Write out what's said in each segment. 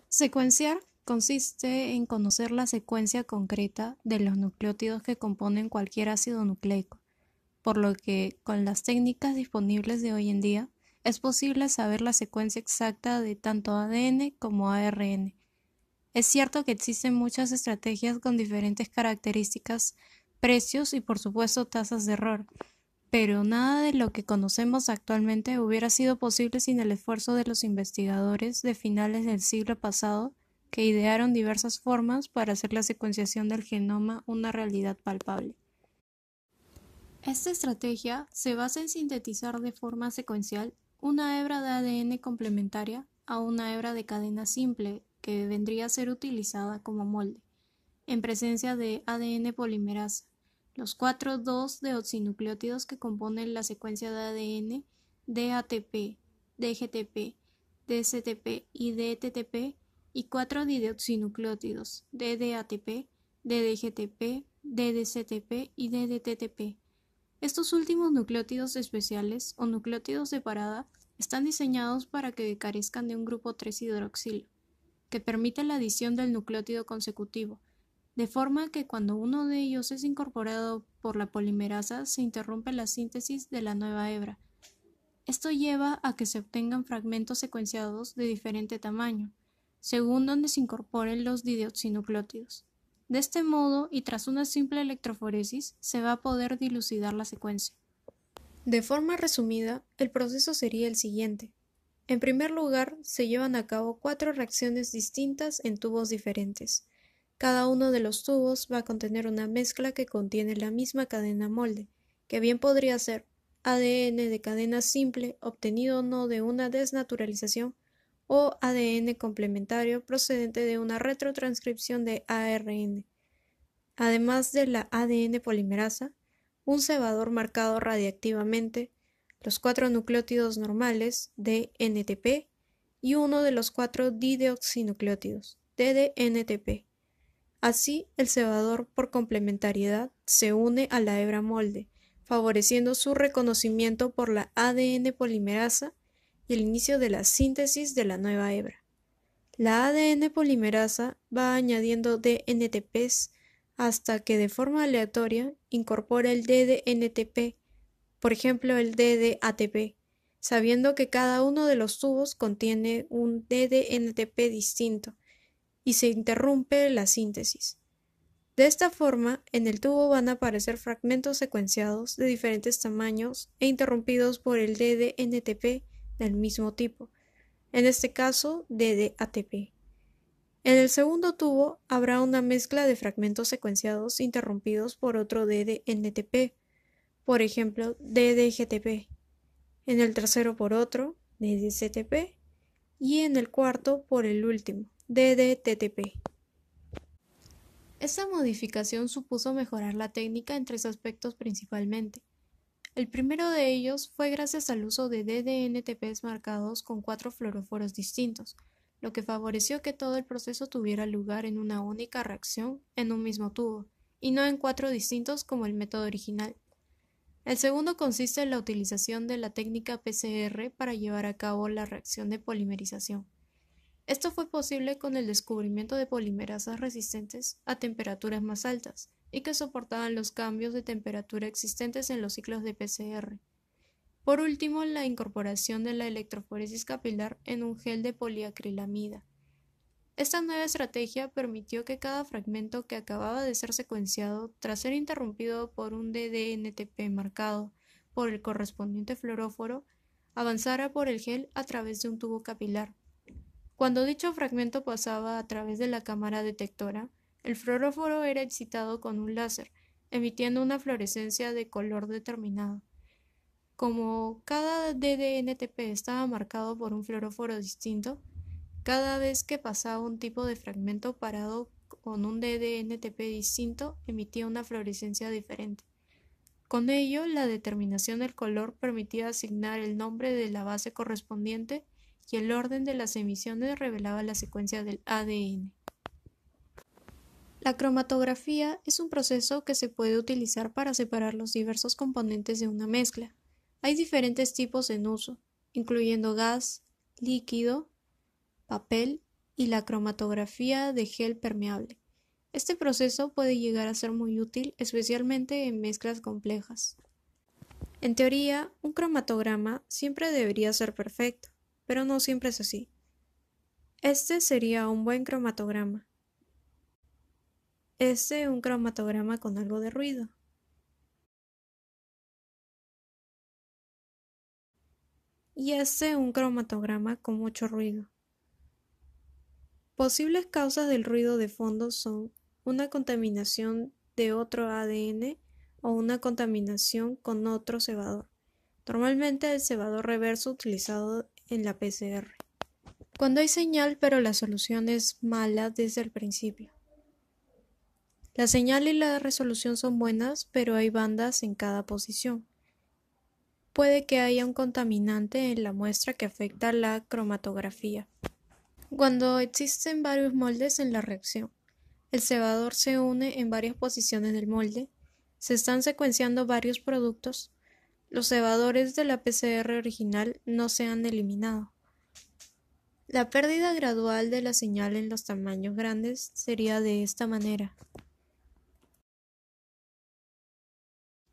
Secuenciar consiste en conocer la secuencia concreta de los nucleótidos que componen cualquier ácido nucleico, por lo que, con las técnicas disponibles de hoy en día, es posible saber la secuencia exacta de tanto ADN como ARN. Es cierto que existen muchas estrategias con diferentes características, precios y por supuesto tasas de error, pero nada de lo que conocemos actualmente hubiera sido posible sin el esfuerzo de los investigadores de finales del siglo pasado que idearon diversas formas para hacer la secuenciación del genoma una realidad palpable. Esta estrategia se basa en sintetizar de forma secuencial una hebra de ADN complementaria a una hebra de cadena simple que vendría a ser utilizada como molde, en presencia de ADN polimerasa. Los 4,2-deoxinucleótidos que componen la secuencia de ADN DATP, DGTP, DCTP y DTTP y 4 dideoxinucleótidos DDATP, DDGTP, DDCTP y DDTTP. Estos últimos nucleótidos especiales o nucleótidos de parada están diseñados para que carezcan de un grupo 3-hidroxilo, que permite la adición del nucleótido consecutivo, de forma que cuando uno de ellos es incorporado por la polimerasa se interrumpe la síntesis de la nueva hebra. Esto lleva a que se obtengan fragmentos secuenciados de diferente tamaño, según donde se incorporen los dideoxinucleótidos. De este modo, y tras una simple electroforesis, se va a poder dilucidar la secuencia. De forma resumida, el proceso sería el siguiente. En primer lugar, se llevan a cabo 4 reacciones distintas en tubos diferentes. Cada uno de los tubos va a contener una mezcla que contiene la misma cadena molde, que bien podría ser ADN de cadena simple obtenido no de una desnaturalización o ADN complementario procedente de una retrotranscripción de ARN. Además de la ADN polimerasa, un cebador marcado radiactivamente, los 4 nucleótidos normales DNTP y uno de los 4 dideoxinucleótidos DDNTP. Así, el cebador por complementariedad se une a la hebra molde, favoreciendo su reconocimiento por la ADN polimerasa y el inicio de la síntesis de la nueva hebra. La ADN polimerasa va añadiendo DNTPs hasta que de forma aleatoria incorpora el DDNTP, por ejemplo el DDATP, sabiendo que cada uno de los tubos contiene un DDNTP distinto y se interrumpe la síntesis. De esta forma, en el tubo van a aparecer fragmentos secuenciados de diferentes tamaños e interrumpidos por el DDNTP del mismo tipo, en este caso DDATP. En el segundo tubo habrá una mezcla de fragmentos secuenciados interrumpidos por otro DDNTP, por ejemplo DDGTP, en el tercero por otro DDCTP y en el cuarto por el último DDTTP. Esta modificación supuso mejorar la técnica en 3 aspectos principalmente. El primero de ellos fue gracias al uso de DDNTPs marcados con 4 fluoróforos distintos, lo que favoreció que todo el proceso tuviera lugar en una única reacción en un mismo tubo, y no en 4 distintos como el método original. El segundo consiste en la utilización de la técnica PCR para llevar a cabo la reacción de polimerización. Esto fue posible con el descubrimiento de polimerasas resistentes a temperaturas más altas y que soportaban los cambios de temperatura existentes en los ciclos de PCR. Por último, la incorporación de la electroforesis capilar en un gel de poliacrilamida. Esta nueva estrategia permitió que cada fragmento que acababa de ser secuenciado, tras ser interrumpido por un DDNTP marcado por el correspondiente fluoróforo, avanzara por el gel a través de un tubo capilar. Cuando dicho fragmento pasaba a través de la cámara detectora, el fluoróforo era excitado con un láser, emitiendo una fluorescencia de color determinado. Como cada DDNTP estaba marcado por un fluoróforo distinto, cada vez que pasaba un tipo de fragmento parado con un DDNTP distinto, emitía una fluorescencia diferente. Con ello, la determinación del color permitía asignar el nombre de la base correspondiente y el orden de las emisiones revelaba la secuencia del ADN. La cromatografía es un proceso que se puede utilizar para separar los diversos componentes de una mezcla. Hay diferentes tipos en uso, incluyendo gas, líquido, papel y la cromatografía de gel permeable. Este proceso puede llegar a ser muy útil, especialmente en mezclas complejas. En teoría, un cromatograma siempre debería ser perfecto, pero no siempre es así. Este sería un buen cromatograma. Un cromatograma con algo de ruido. Y un cromatograma con mucho ruido. Posibles causas del ruido de fondo son una contaminación de otro ADN o una contaminación con otro cebador, normalmente el cebador reverso utilizado en la PCR. Cuando hay señal pero la solución es mala desde el principio. La señal y la resolución son buenas, pero hay bandas en cada posición. Puede que haya un contaminante en la muestra que afecta la cromatografía. Cuando existen varios moldes en la reacción, el cebador se une en varias posiciones del molde, se están secuenciando varios productos, los cebadores de la PCR original no se han eliminado. La pérdida gradual de la señal en los tamaños grandes sería de esta manera.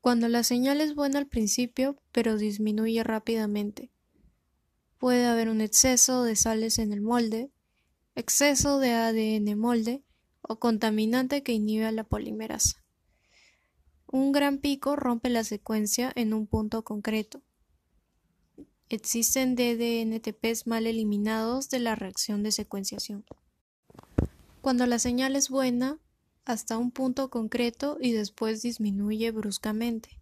Cuando la señal es buena al principio, pero disminuye rápidamente. Puede haber un exceso de sales en el molde, exceso de ADN molde o contaminante que inhibe a la polimerasa. Un gran pico rompe la secuencia en un punto concreto. Existen ddNTPs mal eliminados de la reacción de secuenciación. Cuando la señal es buena, hasta un punto concreto y después disminuye bruscamente.